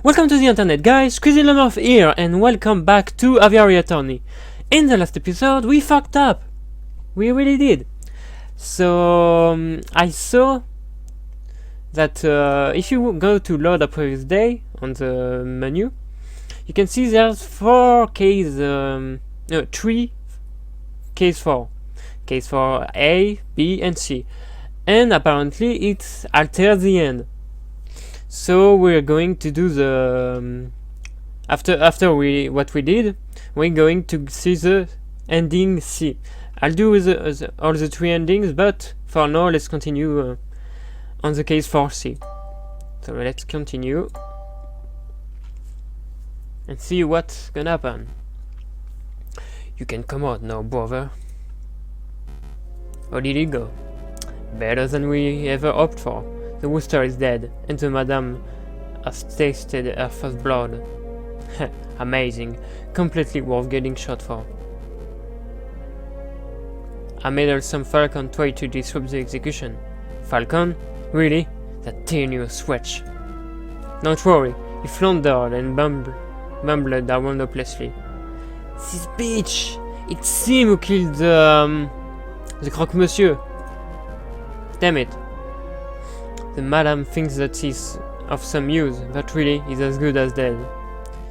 Welcome to the internet, guys. crazyLoudmouth here, and welcome back to Aviary Attorney. In the last episode, we fucked up. We really did. So I saw that if you go to load a previous day on the menu, you can see there's three case 4. Case 4 A, B, and C, and apparently it alters the end. So we're going to do the after what we did, we're going to see the ending C. I'll do with all the three endings, but for now let's continue on the case 4C. So let's continue and see what's gonna happen. You can come out now, brother. How did it go? Better than we ever hoped for. The rooster is dead, and the madam has tasted her first blood. Amazing. Completely worth getting shot for. I made some Falcon try to disrupt the execution. Falcon? Really? That tenuous wretch. Don't worry, he floundered and mumbled around hopelessly. This bitch! It's him who killed the croque-monsieur. Damn it. The madam thinks that he's of some use, but really he's as good as dead.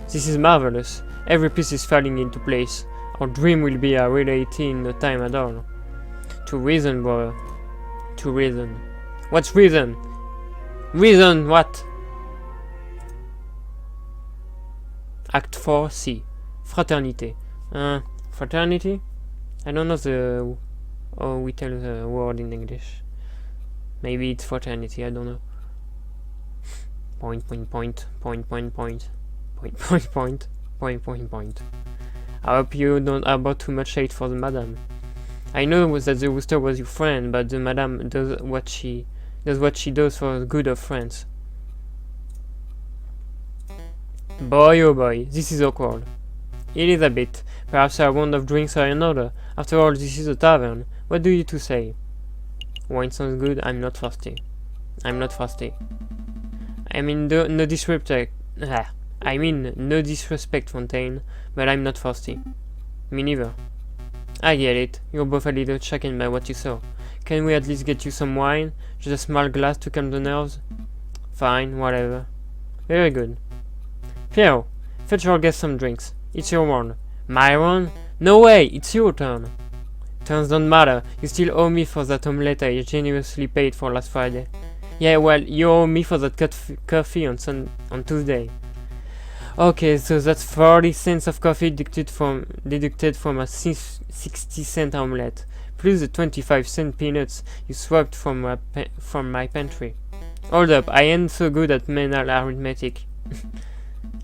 This is marvelous. Every piece is falling into place. Our dream will be a reality in no time at all. To reason, brother. To reason. What's reason? Reason what? Act 4C. Fraternité. Fraternity? I don't know how we tell the word in English. Maybe it's fraternity, I don't know. Point. I hope you don't harbor too much hate for the madam. I know that the rooster was your friend, but the madam does what she does for the good of friends. Boy oh boy, this is awkward. It is a bit. Perhaps a round of drinks or another. After all, this is a tavern. What do you two say? Wine sounds good. I'm not thirsty. I mean, no disrespect. I mean, no disrespect, Fontaine, but I'm not thirsty. Me neither. I get it. You're both a little shaken by what you saw. Can we at least get you some wine? Just a small glass to calm the nerves? Fine, whatever. Very good. Pierrot, fetch your guest some drinks. It's your turn. My turn? No way! It's your turn. Turns don't matter. You still owe me for that omelette I generously paid for last Friday. Yeah, well, you owe me for that coffee on Tuesday. Okay, so that's 40 cents of coffee deducted from a 60-cent omelette, plus the 25-cent peanuts you swapped from my pantry. Hold up, I ain't so good at mental arithmetic.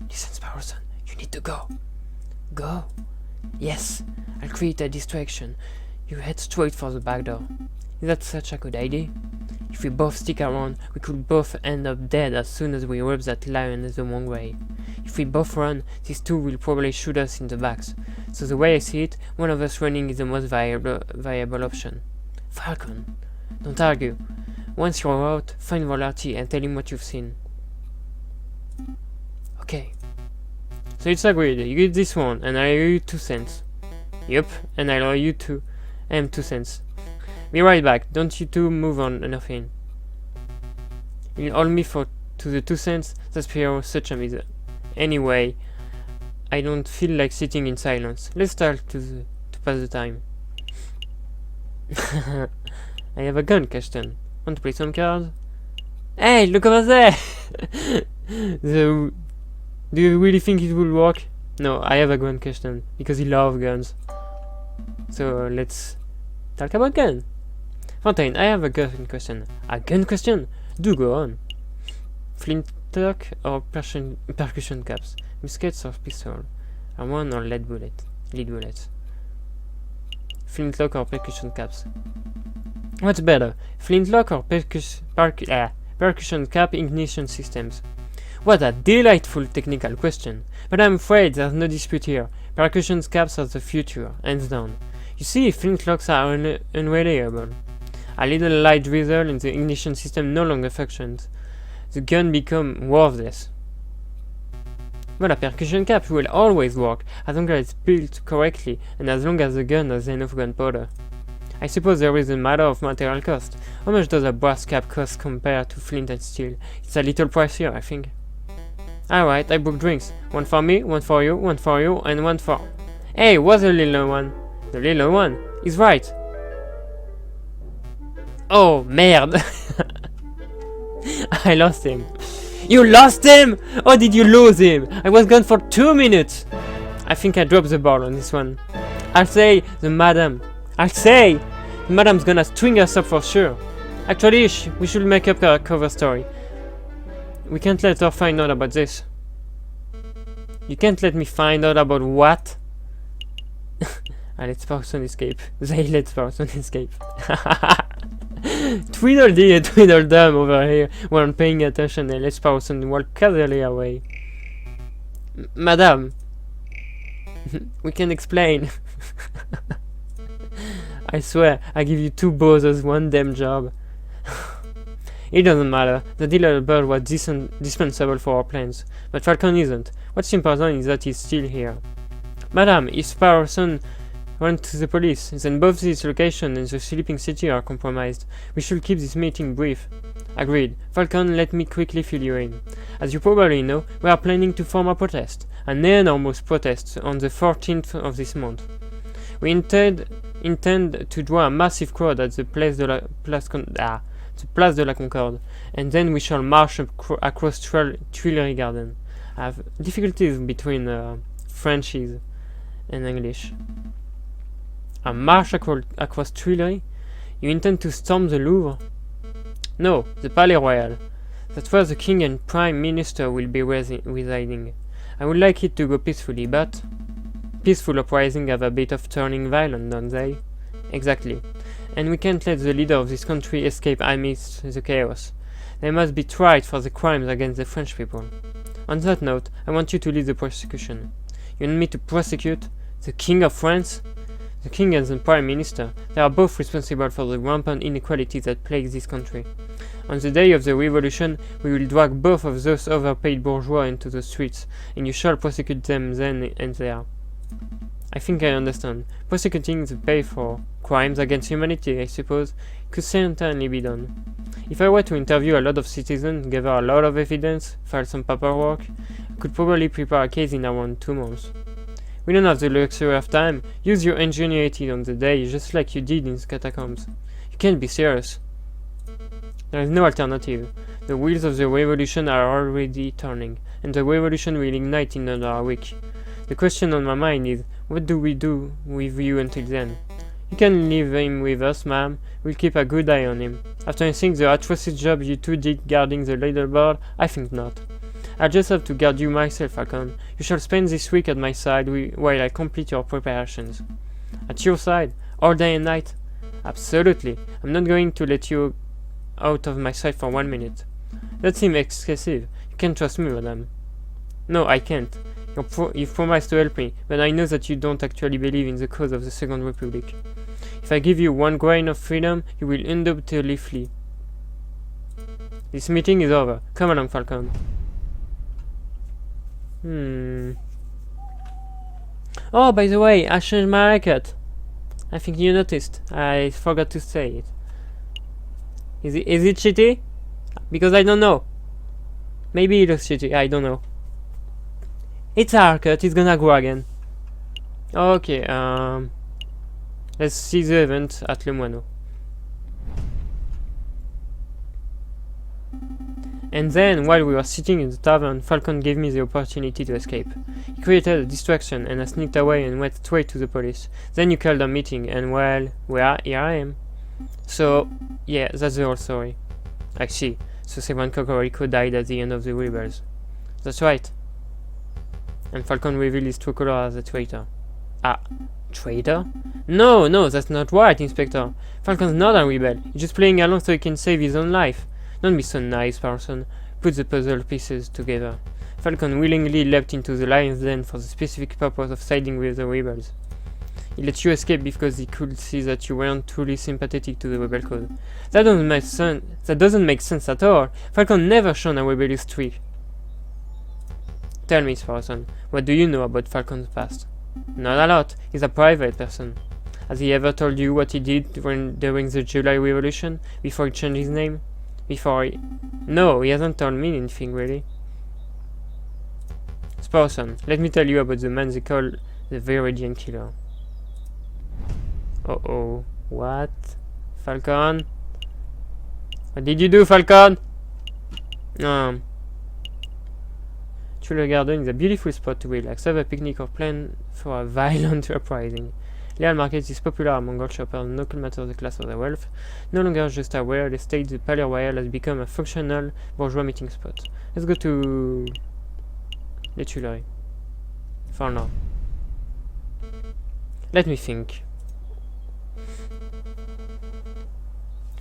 Listen, Sparrowson, you need to go. Go? Yes, I'll create a distraction. You head straight for the back door. Is that such a good idea? If we both stick around, we could both end up dead as soon as we rub that lion the wrong way. If we both run, these two will probably shoot us in the backs. So the way I see it, one of us running is the most viable option. Falcon, don't argue. Once you're out, find Volarty and tell him what you've seen. Okay. So it's agreed. You get this one, and I owe you 2 cents. Yup, and I owe you 2 cents. Be right back. Don't you two move on nothing. You'll hold me to the 2 cents. That's pure such a miser. Anyway, I don't feel like sitting in silence. Let's start to pass the time. I have a gun, Ashton. Want to play some cards? Hey, look over there! Do you really think it will work? No, I have a gun, Ashton, because he loves guns. So let's talk about guns. Fontaine, I have a gun question. A gun question? Do go on. Flintlock or percussion caps? Muskets or pistol? One or lead bullets? Flintlock or percussion caps? What's better? Flintlock or percussion cap ignition systems? What a delightful technical question. But I'm afraid there's no dispute here. Percussion caps are the future, hands down. You see, flintlocks are unreliable. A little light drizzle in the ignition system no longer functions. The gun becomes worthless. Well, a percussion cap will always work, as long as it's built correctly, and as long as the gun has enough gunpowder. I suppose there is a matter of material cost. How much does a brass cap cost compared to flint and steel? It's a little pricier, I think. Alright, I booked drinks. One for me, one for you, and one for... Hey, what's the little one? The little one is right. Oh, merde. I lost him. You lost him? Or did you lose him? I was gone for 2 minutes. I think I dropped the ball on this one. I'll say the madam Madam's gonna string us up for sure. Actually, we should make up a cover story. We can't let her find out about this. You can't let me find out about what? Let's person escape. They let person escape. Tweedledee and Tweedledum over here weren't paying attention and let person walk casually away. Madam, we can explain. I swear, I give you 2 bozos, 1 damn job. It doesn't matter, the little bird was dispensable for our plans, but Falcon isn't. What's important is that he's still here. Madam, if Parson went to the police, then both this location and the sleeping city are compromised. We should keep this meeting brief. Agreed. Falcon, let me quickly fill you in. As you probably know, we are planning to form a protest, an enormous protest, on the 14th of this month. We intend to draw a massive crowd at the Place de la Concorde, and then we shall march across Tuileries Garden. I have difficulties between Frenchies and English. A march across Tuileries? You intend to storm the Louvre? No, the Palais Royal. That's where the King and Prime Minister will be residing. I would like it to go peacefully, but... Peaceful uprisings have a bit of turning violent, don't they? Exactly. And we can't let the leader of this country escape amidst the chaos. They must be tried for the crimes against the French people. On that note, I want you to lead the prosecution. You want me to prosecute the King of France? The King and the Prime Minister, they are both responsible for the rampant inequality that plagues this country. On the day of the revolution, we will drag both of those overpaid bourgeois into the streets, and you shall prosecute them then and there. I think I understand. Prosecuting the pay for crimes against humanity, I suppose, could certainly be done. If I were to interview a lot of citizens, gather a lot of evidence, file some paperwork, I could probably prepare a case in around 2 months. We don't have the luxury of time. Use your ingenuity on the day, just like you did in the catacombs. You can't be serious. There is no alternative. The wheels of the revolution are already turning, and the revolution will ignite in under a week. The question on my mind is, what do we do with you until then? You can leave him with us, ma'am. We'll keep a good eye on him. After I think the atrocious job you two did guarding the leaderboard, I think not. I'll just have to guard you myself, Falcon. You shall spend this week at my side while I complete your preparations. At your side? All day and night? Absolutely. I'm not going to let you out of my sight for 1 minute. That seems excessive. You can't trust me, madam. No, I can't. You've promised to help me, but I know that you don't actually believe in the cause of the Second Republic. If I give you 1 grain of freedom, you will undoubtedly flee. This meeting is over. Come along, Falcon. Oh, by the way, I changed my haircut. I think you noticed. I forgot to say it. Is it shitty? Because I don't know. Maybe it looks shitty, I don't know. It's a haircut, it's gonna grow again. Okay, let's see the event at Le Moineau. And then, while we were sitting in the tavern, Falcon gave me the opportunity to escape. He created a distraction, and I sneaked away and went straight to the police. Then you called a meeting, and well, here I am. So, yeah, that's the whole story. I see. So Seven Cocorico died at the end of the rebels. That's right. And Falcon revealed his true color as a traitor. Ah, traitor? No, that's not right, Inspector. Falcon's not a rebel. He's just playing along so he can save his own life. Don't be so nice, person. Put the puzzle pieces together. Falcon willingly leapt into the lion's den for the specific purpose of siding with the rebels. He let you escape because he could see that you weren't truly sympathetic to the rebel cause. That doesn't make sense at all. Falcon never shown a rebellious streak. Tell me, Sparson, what do you know about Falcon's past? Not a lot. He's a private person. Has he ever told you what he did during the July Revolution, before he changed his name? No, he hasn't told me anything, really. Sparson, let me tell you about the man they call the Viridian Killer. Uh-oh. What? Falcon? What did you do, Falcon? Tulare Garden is a beautiful spot to relax, have a picnic or plan for a violent uprising. Leal Market is popular among gold shoppers no matter the class of their wealth. No longer just a real estate, the Palais Royal has become a functional bourgeois meeting spot. Let's go to the Tuileries. For now. Let me think.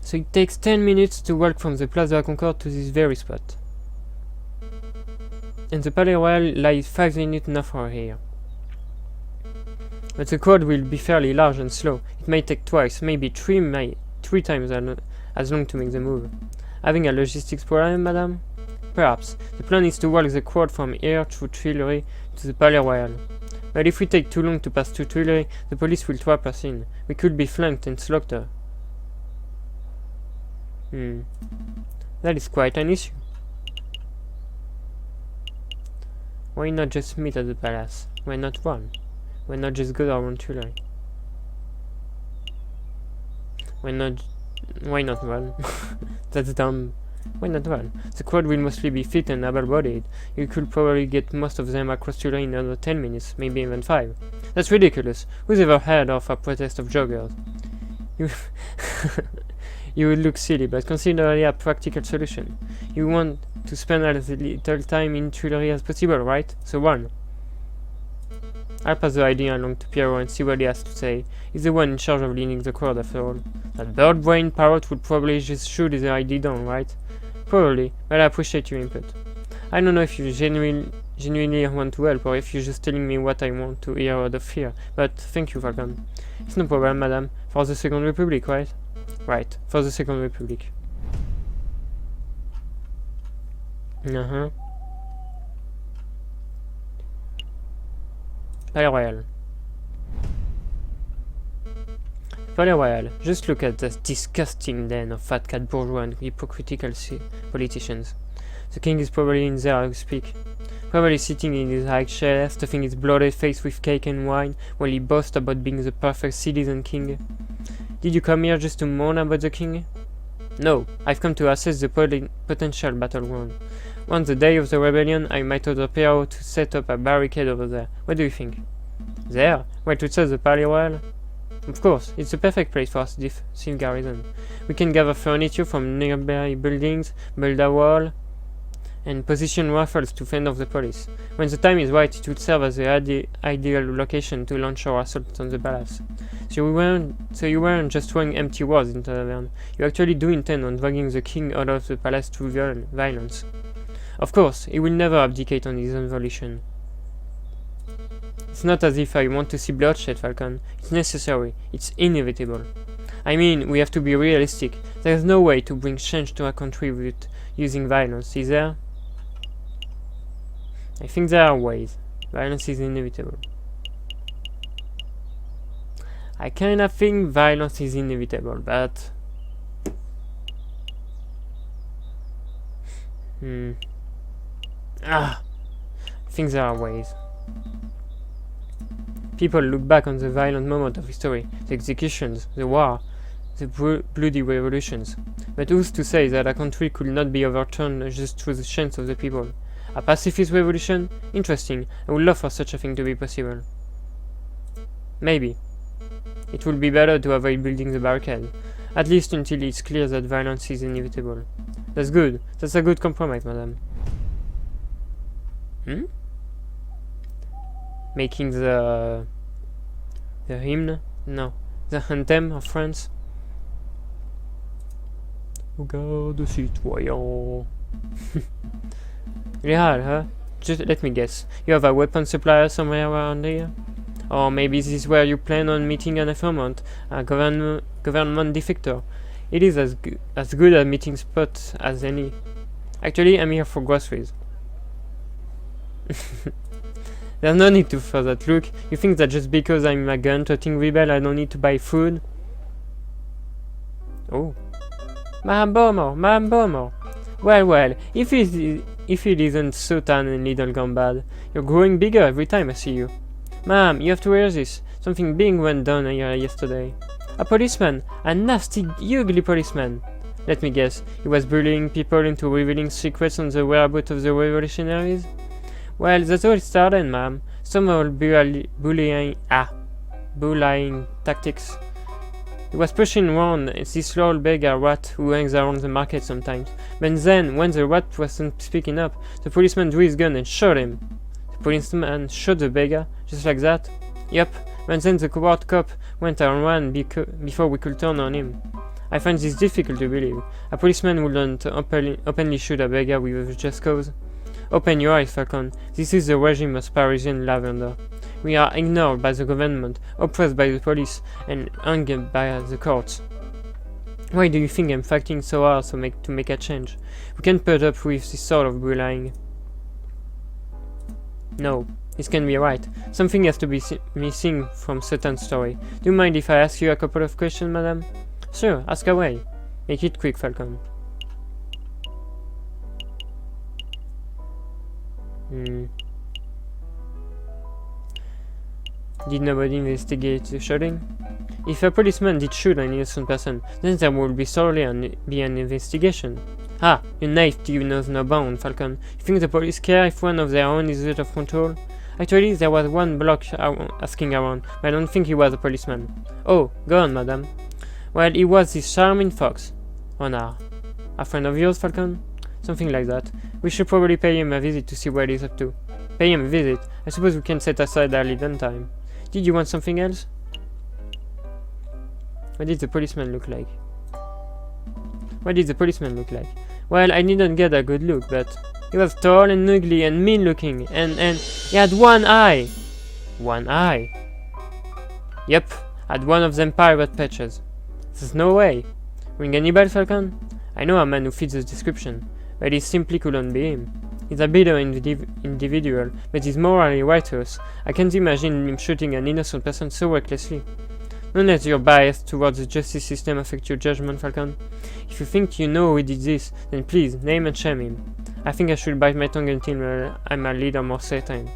So it takes 10 minutes to walk from the Place de la Concorde to this very spot. And the Palais Royal lies 5 minutes north of here. But the crowd will be fairly large and slow. It may take twice, maybe three times as long to make the move. Having a logistics problem, madame? Perhaps. The plan is to walk the crowd from here through Tuileries to the Palais Royal. But if we take too long to pass through Tuileries, the police will trap us in. We could be flanked and slaughtered. That is quite an issue. Why not just meet at the palace? Why not run? Why not just go around Tuileries? Why not run? That's dumb. Why not run? The crowd will mostly be fit and able-bodied. You could probably get most of them across Tuileries in another 10 minutes, maybe even 5. That's ridiculous. Who's ever heard of a protest of joggers? You would look silly, but consider it a practical solution. You want to spend as little time in Tuileries as possible, right? So run. I'll pass the idea along to Pierrot and see what he has to say. He's the one in charge of leading the crowd, after all. That bird-brained parrot would probably just shoot the idea down, right? Probably, but I appreciate your input. I don't know if you genuinely want to help, or if you're just telling me what I want to hear out of fear, but thank you, Falcon. It's no problem, madame. For the Second Republic, right? Right, for the Second Republic. Palais Royal. Palais Royal. Just look at this disgusting den of fat cat bourgeois and hypocritical politicians. The king is probably in there as we speak. Probably sitting in his high chair, stuffing his bloated face with cake and wine, while he boasts about being the perfect citizen king. Did you come here just to moan about the king? No, I've come to assess the potential battleground. On the day of the rebellion, I might order Pierrot to set up a barricade over there. What do you think? There? Right outside the Palais Royal? Of course, it's the perfect place for us to defensive garrison. We can gather furniture from nearby buildings, build a wall, and position rifles to fend off the police. When the time is right, it would serve as the ideal location to launch our assault on the palace. So you weren't just throwing empty words into the van. You actually do intend on dragging the king out of the palace through violence. Of course, he will never abdicate on his own volition. It's not as if I want to see bloodshed, Falcon. It's necessary. It's inevitable. I mean, we have to be realistic. There's no way to bring change to a country without using violence, is there? I think there are ways. Violence is inevitable. I kinda think violence is inevitable, but... I think there are ways. People look back on the violent moment of history, the executions, the war, the bloody revolutions. But who's to say that a country could not be overturned just through the chance of the people? A pacifist revolution? Interesting. I would love for such a thing to be possible. Maybe. It would be better to avoid building the barricade, at least until it's clear that violence is inevitable. That's good. That's a good compromise, madame. Making the hymn? No. The anthem of France? Regarde, citoyen. Real, huh? Just let me guess. You have a weapon supplier somewhere around here? Or maybe this is where you plan on meeting an informant, a government defector. It is as good a meeting spot as any. Actually, I'm here for groceries. There's no need to for that look. You think that just because I'm a gun-toting rebel I don't need to buy food? Oh. Madame Beaumont. Well, if it isn't so tan and little gone bad. You're growing bigger every time I see you. Ma'am, you have to wear this. Something big went down here yesterday. A policeman. A nasty, ugly policeman. Let me guess, he was bullying people into revealing secrets on the whereabouts of the revolutionaries? Well, that's how it started, ma'am. Some old bullying tactics. He was pushing around this old beggar rat who hangs around the market sometimes. But then, when the rat wasn't speaking up, the policeman drew his gun and shot him. The policeman shot the beggar, just like that? Yup, and then the coward cop went and ran before we could turn on him. I find this difficult to believe. A policeman wouldn't openly shoot a beggar with a just cause. Open your eyes, Falcon. This is the regime of Parisian lavender. We are ignored by the government, oppressed by the police, and angered by the courts. Why do you think I'm fighting so hard to make a change? We can't put up with this sort of bullying. No, this can't be right. Something has to be missing from Satan's story. Do you mind if I ask you a couple of questions, madam? Sure, ask away. Make it quick, Falcon. Did nobody investigate the shooting? If a policeman did shoot an innocent person, then there will be surely be an investigation. Ah, you naivety knows no bound, Falcon. You think the police care if one of their own is out of control? Actually, there was one bloke asking around, but I don't think he was a policeman. Oh, go on, madam. Well, he was this charming fox. Honor. A friend of yours, Falcon? Something like that. We should probably pay him a visit to see what he's up to. Pay him a visit? I suppose we can set aside a little time. Did you want something else? What did the policeman look like? Well, I didn't get a good look, but he was tall and ugly and mean looking, and he had one eye. One eye? Yep, had one of them pirate patches. There's no way. Ring any bell, Falcon? I know a man who fits the description, but he simply couldn't be him. He's a bitter individual, but he's morally righteous. I can't imagine him shooting an innocent person so recklessly. Don't let your bias towards the justice system affect your judgment, Falcon. If you think you know who did this, then please, name and shame him. I think I should bite my tongue until I'm a little more certain.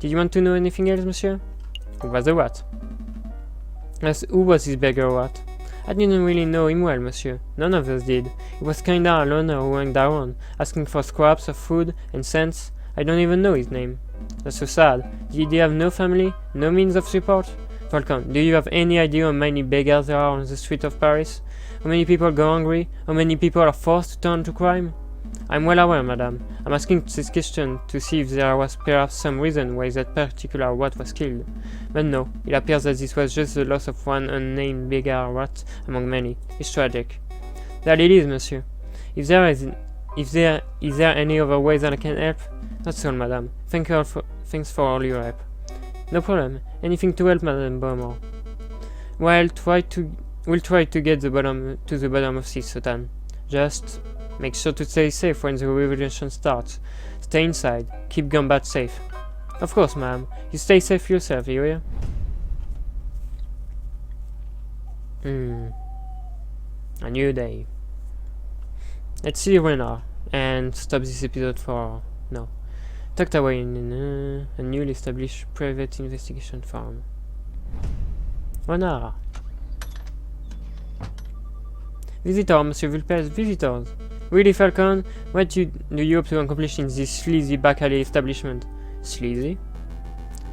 Did you want to know anything else, monsieur? Who was the rat? Who was this beggar rat? I didn't really know him well, monsieur. None of us did. He was kinda a loner who hung around, asking for scraps of food and cents. I don't even know his name. That's so sad. Did he have no family? No means of support? Falcon, do you have any idea how many beggars there are on the streets of Paris? How many people go hungry? How many people are forced to turn to crime? I'm well aware, madame. I'm asking this question to see if there was perhaps some reason why that particular rat was killed. But no, it appears that this was just the loss of one unnamed beggar rat among many. It's tragic. That it is, monsieur. Is there any other way that I can help? That's all, madame. Thanks for all your help. No problem. Anything to help, Madame Beaumont? Well, we'll try to get to the bottom of this, Satan. Just make sure to stay safe when the revolution starts. Stay inside. Keep combat safe. Of course, ma'am. You stay safe yourself, you hear? A new day. Let's see Renard and stop this episode for now. Tucked away in a newly established private investigation firm. Renard. Visitor, Monsieur Vulpes, visitors. Really, Falcon? What do you hope to accomplish in this sleazy back alley establishment? Sleazy?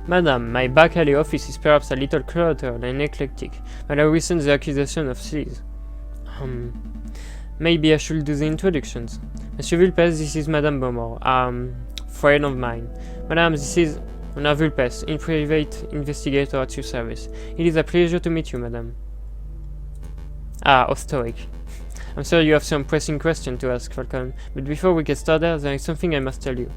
Madam, my back alley office is perhaps a little cluttered and eclectic, but I resent the accusation of sleaze. Maybe I should do the introductions. Monsieur Vulpes, this is Madame Beaumont, friend of mine. Madame, this is Honor Vulpes, private investigator at your service. It is a pleasure to meet you, madame. Ah, stoic. I'm sorry you have some pressing question to ask, Falcon, but before we get started, there is something I must tell you.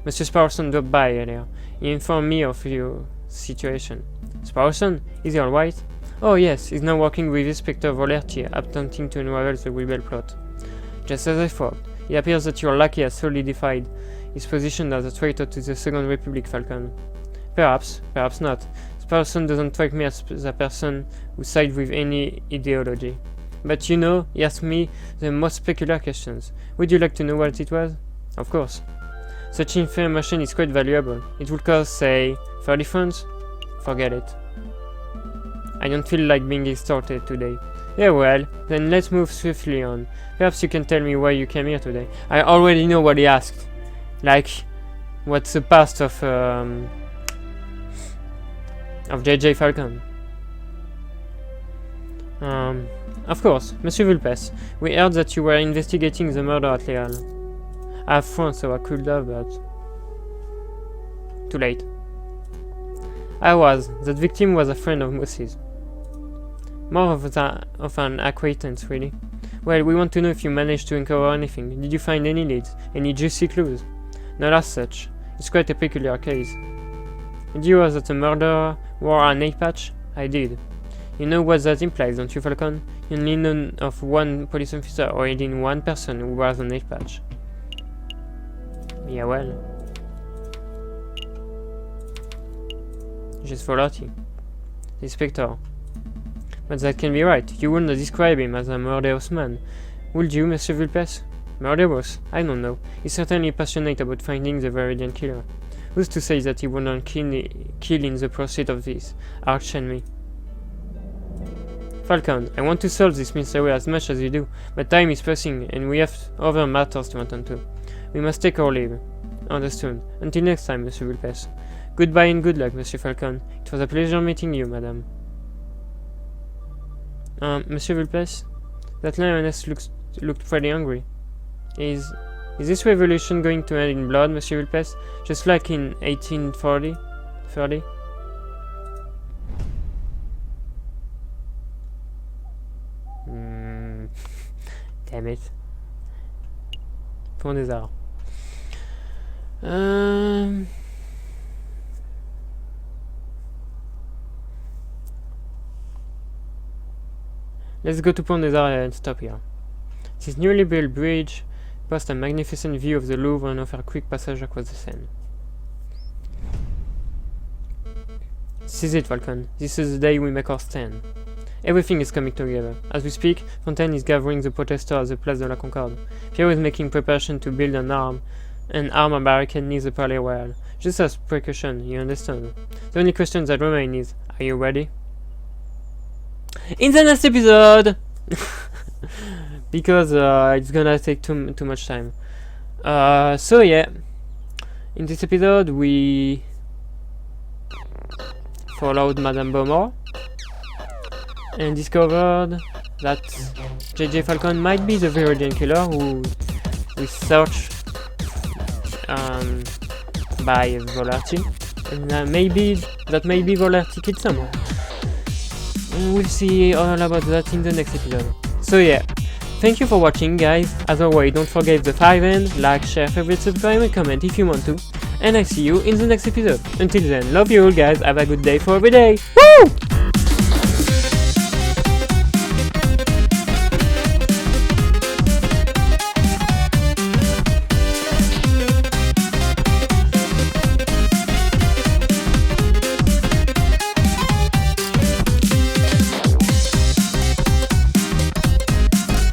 Monsieur Sparson dropped by earlier. He informed me of your situation. Sparson? Is he alright? Oh yes, he's now working with Inspector Volertier, attempting to unravel the rebel plot. Just as I thought, it appears that your lackey has solidified is positioned as a traitor to the Second Republic, Falcon. Perhaps, perhaps not. This person doesn't strike me as the person who sides with any ideology. But you know, he asked me the most peculiar questions. Would you like to know what it was? Of course. Such information is quite valuable. It would cost, say, 30 funds? Forget it. I don't feel like being extorted today. Yeah, well, then let's move swiftly on. Perhaps you can tell me why you came here today. I already know what he asked. Like, what's the past of JJ Falcon? Of course, Monsieur Vulpes. We heard that you were investigating the murder at Leal. I have friends, so I could have, but... Too late. I was. That victim was a friend of Moose's. More of an acquaintance, really. Well, we want to know if you managed to uncover anything. Did you find any leads? Any juicy clues? Not as such. It's quite a peculiar case. Did you know that the murderer wore an eye patch? I did. You know what that implies, don't you, Falcon? You only know of one police officer or even one person who wears an eye patch. Yeah, well. Just for Lottie. The inspector. But that can be right. You wouldn't describe him as a murderous man. Would you, Monsieur Vulpes? Murderous? I don't know. He's certainly passionate about finding the Viridian killer. Who's to say that he wouldn't kill in the pursuit of this arch enemy? Falcon, I want to solve this mystery as much as you do, but time is pressing and we have other matters to attend to. We must take our leave. Understood. Until next time, Monsieur Vulpes. Goodbye and good luck, Monsieur Falcon. It was a pleasure meeting you, madame. Monsieur Vulpes? That lioness looked pretty hungry. Is this revolution going to end in blood, Monsieur Vulpes? Just like in 1840? 30? Damn it. Pont des Arts. Let's go to Pont des Arts and stop here. This newly built bridge boasts a magnificent view of the Louvre and offers a quick passage across the Seine. This is it, Falcon. This is the day we make our stand. Everything is coming together. As we speak, Fontaine is gathering the protesters at the Place de la Concorde. Pierre is making preparation to build an arm a barricade near the Palais Royal. Just as precaution, you understand. The only question that remains is, are you ready? In the next episode! Because it's gonna take too much time. So yeah, in this episode we followed Madame Beaumont and discovered that JJ Falcon might be the Viridian killer who we searched by Volarty, and maybe Volarty killed someone. We'll see all about that in the next episode. So yeah, thank you for watching, guys. As always, don't forget the 5 and like, share, favorite, subscribe and comment if you want to. And I see you in the next episode. Until then, love you all, guys. Have a good day for every day. Woo!